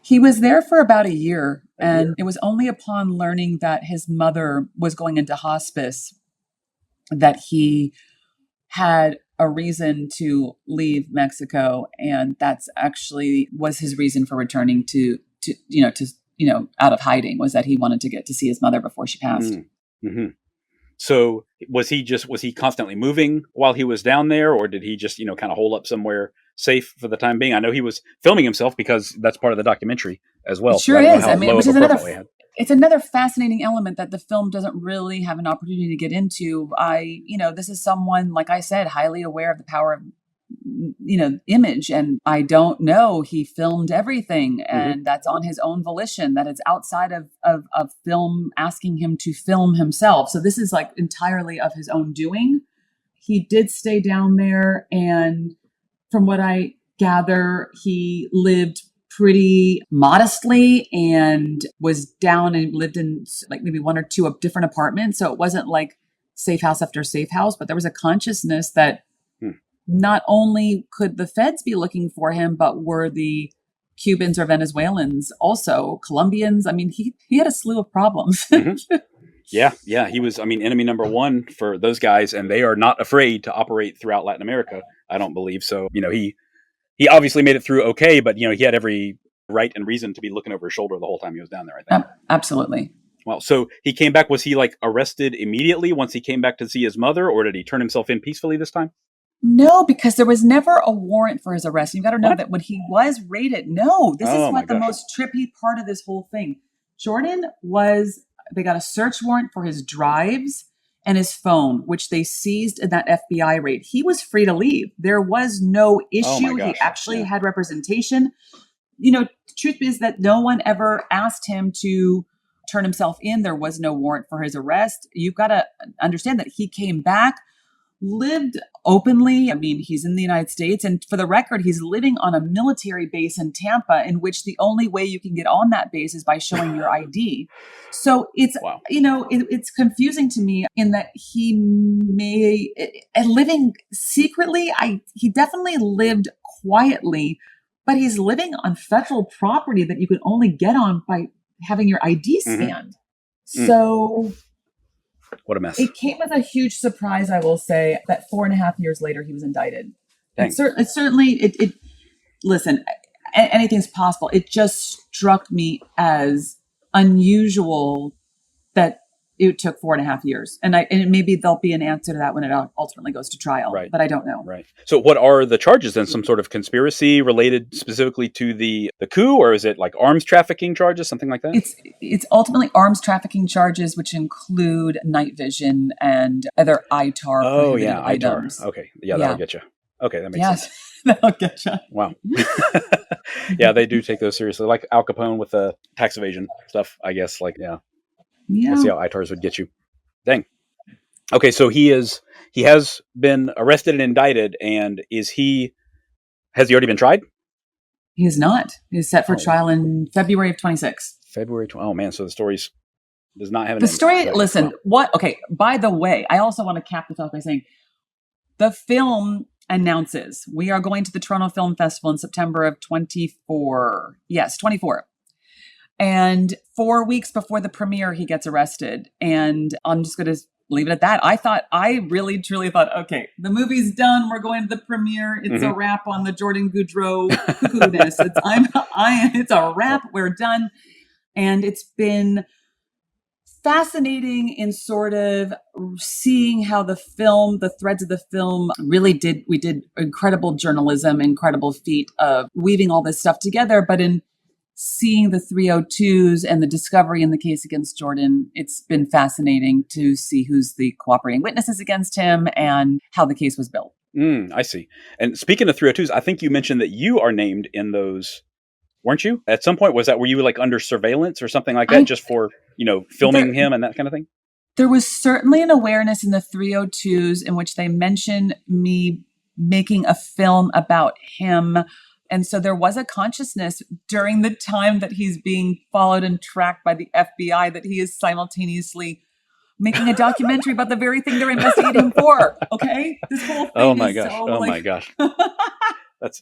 He was there for about a year. It was only upon learning that his mother was going into hospice that he had a reason to leave Mexico, and that's actually was his reason for returning to out of hiding, was that he wanted to get to see his mother before she passed. Mm-hmm. So was he constantly moving while he was down there, or did he just, kind of hole up somewhere safe for the time being? I know he was filming himself because that's part of the documentary as well. It sure is. I mean, which is another fascinating element that the film doesn't really have an opportunity to get into. This is someone, like I said, highly aware of the power of, image. And I don't know, he filmed everything, and that's on his own volition. That it's outside of film asking him to film himself. So this is like entirely of his own doing. He did stay down there, and from what I gather, he lived pretty modestly and was down and lived in like maybe one or two different apartments. So it wasn't like safe house after safe house, but there was a consciousness that not only could the feds be looking for him, but were the Cubans or Venezuelans also, Colombians. I mean, he had a slew of problems. Yeah. He was, enemy number one for those guys, and they are not afraid to operate throughout Latin America, I don't believe. So, he obviously made it through okay, but, he had every right and reason to be looking over his shoulder the whole time he was down there, I think. Absolutely. Well, so he came back. Was he like arrested immediately once he came back to see his mother, or did he turn himself in peacefully this time? No, because there was never a warrant for his arrest. You've got to know that when he was raided, this is what the most trippy part of this whole thing. They got a search warrant for his drives and his phone, which they seized in that FBI raid. He was free to leave. There was no issue. He actually had representation. The truth is that no one ever asked him to turn himself in. There was no warrant for his arrest. You've got to understand that he came back, lived openly. I mean, he's in the United States. And for the record, he's living on a military base in Tampa, in which the only way you can get on that base is by showing your ID. So it's, it's confusing to me in that he living secretly. He definitely lived quietly, but he's living on federal property that you could only get on by having your ID scanned. So what a mess. It came as a huge surprise, I will say, that 4.5 years later he was indicted. Listen, anything's possible. It just struck me as unusual that it took 4.5 years. And maybe there'll be an answer to that when it ultimately goes to trial. Right. But I don't know. Right. So what are the charges then? Some sort of conspiracy related specifically to the coup, or is it like arms trafficking charges, something like that? It's ultimately arms trafficking charges, which include night vision and other ITAR prohibited items. ITAR. Okay. Yeah, that'll get you. Okay, that makes sense. That'll get you. Wow. Yeah, they do take those seriously. Like Al Capone with the tax evasion stuff, I guess. Yeah. Let's see how ITARs would get you. Dang. Okay, so he has been arrested and indicted, and has he already been tried? He is not. He's set for trial in February of 26. Oh man, so the stories does not have an end. The story, listen, okay, by the way, I also want to cap this off by saying the film announces we are going to the Toronto Film Festival in September of 24. Yes, 24. And 4 weeks before the premiere, he gets arrested. And I'm just going to leave it at that. I really, truly thought, okay, the movie's done. We're going to the premiere. It's a wrap on the Jordan Goudreau cuckoo-ness. It's a wrap. We're done. And it's been fascinating in sort of seeing how the threads of the film we did incredible journalism, incredible feat of weaving all this stuff together. But in seeing the 302s and the discovery in the case against Jordan, it's been fascinating to see who's the cooperating witnesses against him and how the case was built. I see. And speaking of 302s, I think you mentioned that you are named in those, weren't you? At some point, were you like under surveillance or something like that, just for, filming him and that kind of thing? There was certainly an awareness in the 302s in which they mentioned me making a film about him. And so there was a consciousness during the time that he's being followed and tracked by the FBI that he is simultaneously making a documentary about the very thing they're investigating him for. Okay? This whole thing Oh my gosh. That's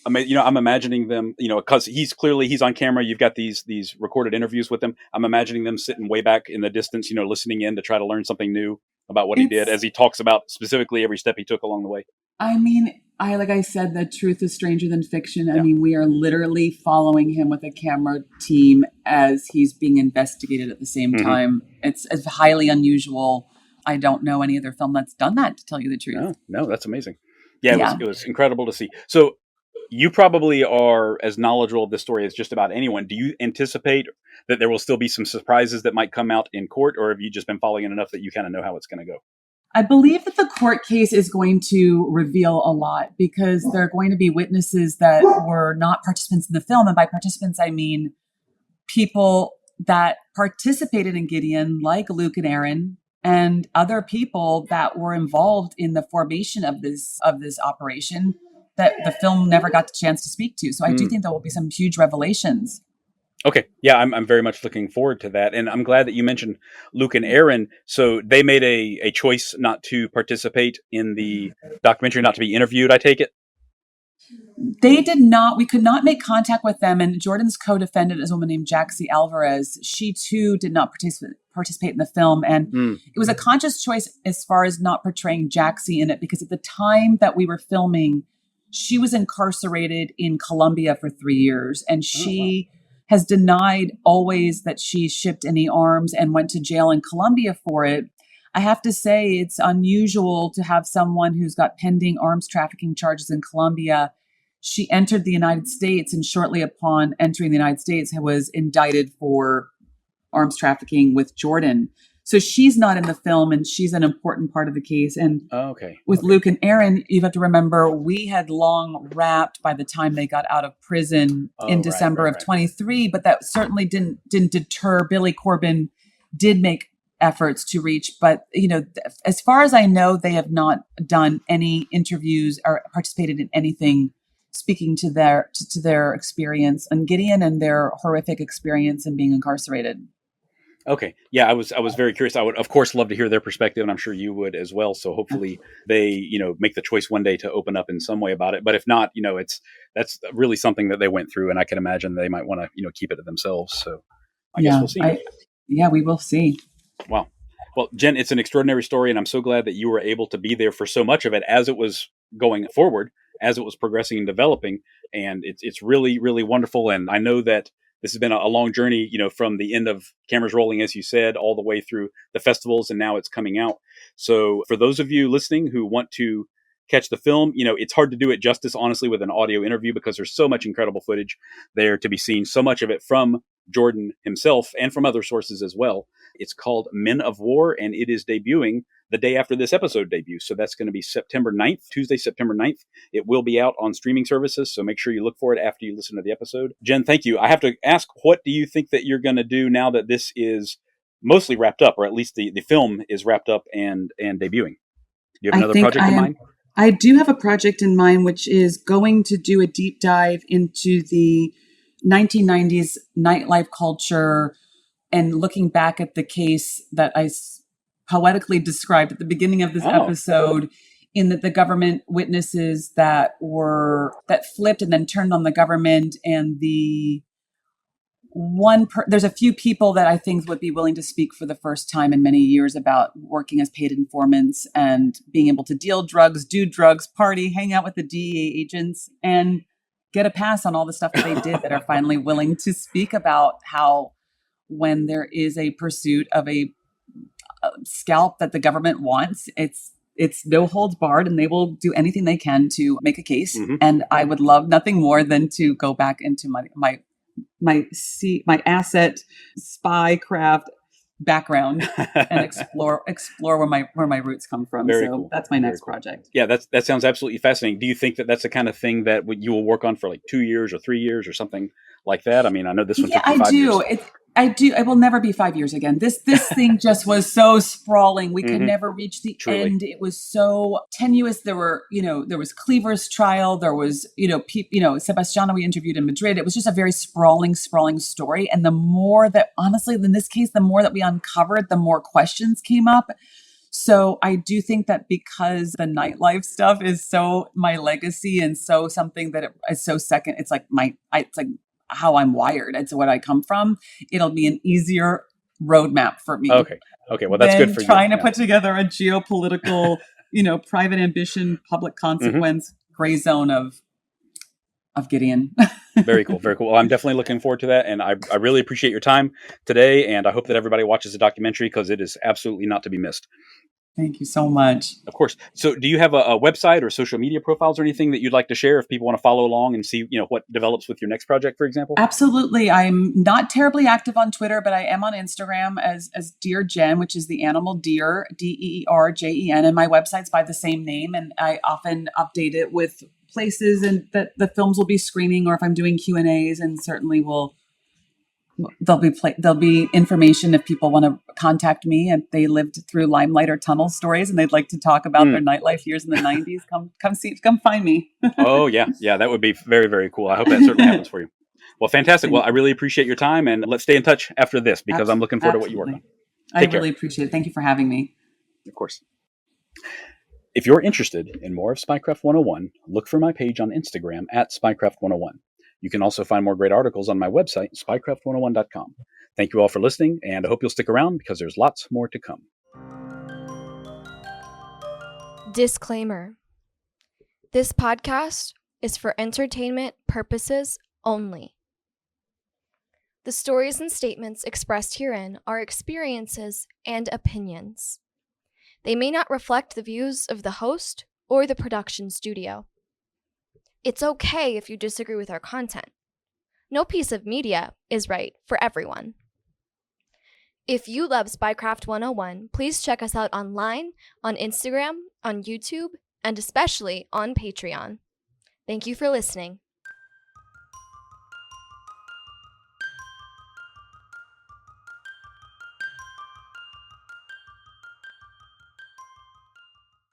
amazing. I'm imagining them, because he's on camera. You've got these recorded interviews with him. I'm imagining them sitting way back in the distance, listening in to try to learn something new about what he did as he talks about specifically every step he took along the way. I mean, like I said, the truth is stranger than fiction. Yeah. I mean, we are literally following him with a camera team as he's being investigated at the same time. It's highly unusual. I don't know any other film that's done that, to tell you the truth. No, that's amazing. Yeah, it was incredible to see. So you probably are as knowledgeable of this story as just about anyone. Do you anticipate that there will still be some surprises that might come out in court, or have you just been following it enough that you kind of know how it's going to go? I believe that the court case is going to reveal a lot, because there are going to be witnesses that were not participants in the film. And by participants, I mean people that participated in Gideon, like Luke and Aaron, and other people that were involved in the formation of this operation that the film never got the chance to speak to. So I do think there will be some huge revelations. Okay. Yeah, I'm very much looking forward to that. And I'm glad that you mentioned Luke and Aaron. So they made a choice not to participate in the documentary, not to be interviewed, I take it? They did not. We could not make contact with them. And Jordan's co-defendant is a woman named Jaxie Alvarez. She too did not participate in the film. And it was a conscious choice as far as not portraying Jaxie in it, because at the time that we were filming, she was incarcerated in Colombia for 3 years. And she has denied always that she shipped any arms and went to jail in Colombia for it. I have to say, it's unusual to have someone who's got pending arms trafficking charges in Colombia. She entered the United States, and shortly upon entering the United States was indicted for arms trafficking with Jordan. So she's not in the film, and she's an important part of the case. And with Luke and Aaron, you have to remember, we had long wrapped by the time they got out of prison in December of 23, but that certainly didn't deter. Billy Corbin did make efforts to reach, but as far as I know, they have not done any interviews or participated in anything speaking to their experience on Gideon and their horrific experience in being incarcerated. Okay. Yeah, I was very curious. I would, of course, love to hear their perspective, and I'm sure you would as well. So hopefully they, make the choice one day to open up in some way about it. But if not, that's really something that they went through, and I can imagine they might want to, keep it to themselves. So I guess we'll see. We will see. Wow. Well, Jen, it's an extraordinary story, and I'm so glad that you were able to be there for so much of it as it was going forward, as it was progressing and developing. And it's really, really wonderful. And I know that this has been a long journey, from the end of cameras rolling, as you said, all the way through the festivals, and now it's coming out. So for those of you listening who want to catch the film, it's hard to do it justice, honestly, with an audio interview, because there's so much incredible footage there to be seen, so much of it from Jordan himself and from other sources as well. It's called Men of War, and it is debuting the day after this episode debuts. So that's going to be September 9th, Tuesday, September 9th. It will be out on streaming services, so make sure you look for it after you listen to the episode. Jen, thank you. I have to ask, what do you think that you're going to do now that this is mostly wrapped up, or at least the film is wrapped up and debuting? Do you have another project in mind? I do have a project in mind, which is going to do a deep dive into the 1990s nightlife culture and looking back at the case that I poetically described at the beginning of this episode, in that the government witnesses that flipped and then turned on the government, and there's a few people that I think would be willing to speak for the first time in many years about working as paid informants and being able to deal drugs, do drugs, party, hang out with the DEA agents, and get a pass on all the stuff that they did, that are finally willing to speak about how, when there is a pursuit of a scalp that the government wants, it's no holds barred, and they will do anything they can to make a case. And I would love nothing more than to go back into my asset spy craft background and explore where my roots come from. Very so cool. That's my next project. Yeah, that sounds absolutely fascinating. Do you think that that's the kind of thing that you will work on for like 2 years or 3 years or something like that? I mean, I know this one took you 5 years. I do. It will never be 5 years again. This thing just was so sprawling. We could never reach the end. It was so tenuous. There was Cliver's trial. There was, Sebastiano we interviewed in Madrid. It was just a very sprawling story. And the more that, honestly, in this case, the more that we uncovered, the more questions came up. So I do think that because the nightlife stuff is so my legacy and so something that is so second, it's like how I'm wired. It's what I come from. It'll be an easier roadmap for me. Okay. Well, that's good for you. Trying to put together a geopolitical private ambition, public Mm-hmm. consequence, gray zone of Gideon. Very cool. Very cool. Well, I'm definitely looking forward to that. And I really appreciate your time today. And I hope that everybody watches the documentary because it is absolutely not to be missed. Thank you so much. Of course. So do you have a website or social media profiles or anything that you'd like to share if people want to follow along and see, what develops with your next project, for example? Absolutely. I'm not terribly active on Twitter, but I am on Instagram as Dear Jen, which is the animal deer, DEERJEN. And my website's by the same name. And I often update it with places and that the films will be screening, or if I'm doing Q&As, and certainly there'll be information if people want to contact me and they lived through Limelight or Tunnel stories and they'd like to talk about their nightlife years in the 90s. Come find me. Oh yeah. That would be very, very cool. I hope that certainly happens for you. Well, fantastic. Well, I really appreciate your time, and let's stay in touch after this because I'm looking forward to what you work on. I really appreciate it. Thank you for having me. Of course. If you're interested in more of Spycraft 101, look for my page on Instagram at Spycraft 101. You can also find more great articles on my website, spycraft101.com. Thank you all for listening, and I hope you'll stick around because there's lots more to come. Disclaimer. This podcast is for entertainment purposes only. The stories and statements expressed herein are experiences and opinions. They may not reflect the views of the host or the production studio. It's okay if you disagree with our content. No piece of media is right for everyone. If you love Spycraft 101, please check us out online, on Instagram, on YouTube, and especially on Patreon. Thank you for listening.